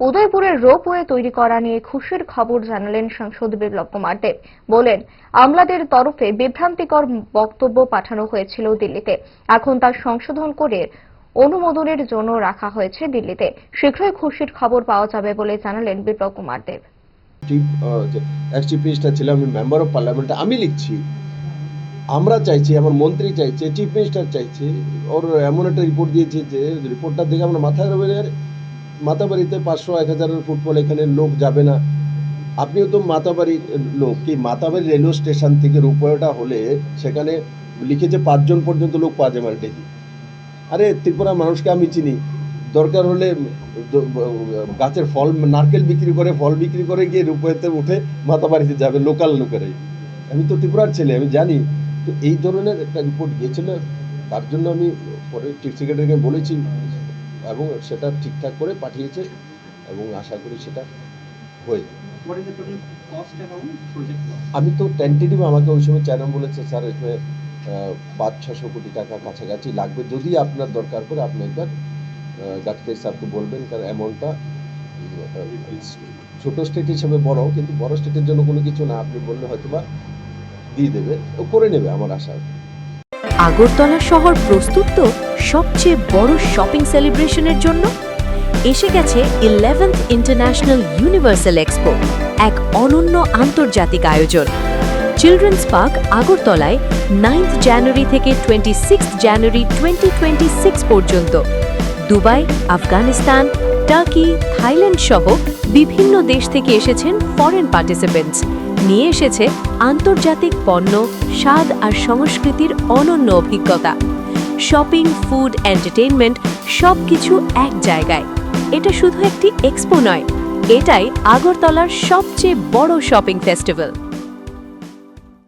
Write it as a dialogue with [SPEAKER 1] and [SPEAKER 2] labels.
[SPEAKER 1] উদয়পুরের ropeway তৈরি করা নিয়ে খুশির খবর জানালেন সাংসদ বিপ্লব কুমার দেব। বলেন, আমলাদের তরফে বিভ্রান্তিকর বক্তব্য পাঠানো হয়েছিল দিল্লিতে, এখন তা সংশোধন করে অনুমোদনের জন্য রাখা হয়েছে দিল্লিতে। শীঘ্রই খুশির খবর পাওয়া যাবে বলে জানালেন বিপ্লব কুমার দেব।
[SPEAKER 2] চিফ মিনিস্টার ছিলাম, আমি মেম্বার অফ পার্লামেন্ট, আমি লিখছি, আমরা চাইছি, আমার মন্ত্রী চাইছে, চিফ মিনিস্টার চাইছে, ওর এমন একটা রিপোর্ট দিয়েছে যে রিপোর্টটা দেখে আমরা মাতাবাড়িতে 500-1000 ফুটবল এখানে লোক যাবে না। আপনিও তো মাতাবাড়ির লোক, কি মাতাবাড়ি রেলওয়ে স্টেশন থেকে রূপওয়েটা হলে সেখানে লিখেছে 5 জন পর্যন্ত লোক পাওয়া যাবে ডেলি। আরে ত্রিপুরা মানুষকে আমি চিনি, দরকার হলে গাছের ফল, নারকেল বিক্রি করে, ফল বিক্রি করে গিয়ে রূপওয়েতে উঠে মাতাবাড়িতে যাবে লোকাল লোকেরাই। আমি তো ত্রিপুরার ছেলে, আমি জানি। তো এই ধরনের একটা রিপোর্ট গিয়েছিল, তার জন্য আমি পরে চিফ সেক্রেটারিকে বলেছি এবং সেটা ঠিকঠাক করে পাঠিয়েছে এবং আশা করি সেটা হয়ে যাবে। আমি তো টেন্টেটিভ, আমাকে ওই সময় চেয়ারম্যান বলেছে, স্যার এখানে 500-600 কোটি টাকা কাছাকাছি লাগবে, যদি আপনার দরকার করে আপনি একবার গাডকারি স্যারকে বলবেন, কারণ অ্যামাউন্টটা ছোট স্টেট হিসেবে বড়, কিন্তু বড় স্টেটের জন্য কোনো কিছু না, আপনি বললে হয়তো বা দিয়ে দেবে, ও করে নেবে আমার আশা।
[SPEAKER 3] আগরতলা শহর প্রস্তুত তো সবচেয়ে বড় শপিং সেলিব্রেশনের জন্য। এসে গেছে 11th ইন্টারন্যাশনাল ইউনিভার্সাল এক্সপো, এক অনন্য আন্তর্জাতিক আয়োজন। চিলড্রেন্স পার্ক আগরতলায় 9th জানুয়ারি থেকে 26 জানুয়ারি 2026 পর্যন্ত। দুবাই, আফগানিস্তান, টার্কি, থাইল্যান্ড সহ বিভিন্ন দেশ থেকে এসেছেন ফরেন পার্টিসিপেন্টস। নিয়ে এসেছে আন্তর্জাতিক পণ্য, স্বাদ আর সংস্কৃতির অনন্য অভিজ্ঞতা। শপিং, ফুড, এন্টারটেইনমেন্ট সবকিছু এক জায়গায়। এটা শুধু একটি এক্সপো নয়, এটাই আগরতলার সবচেয়ে বড় শপিং ফেস্টিভ্যাল।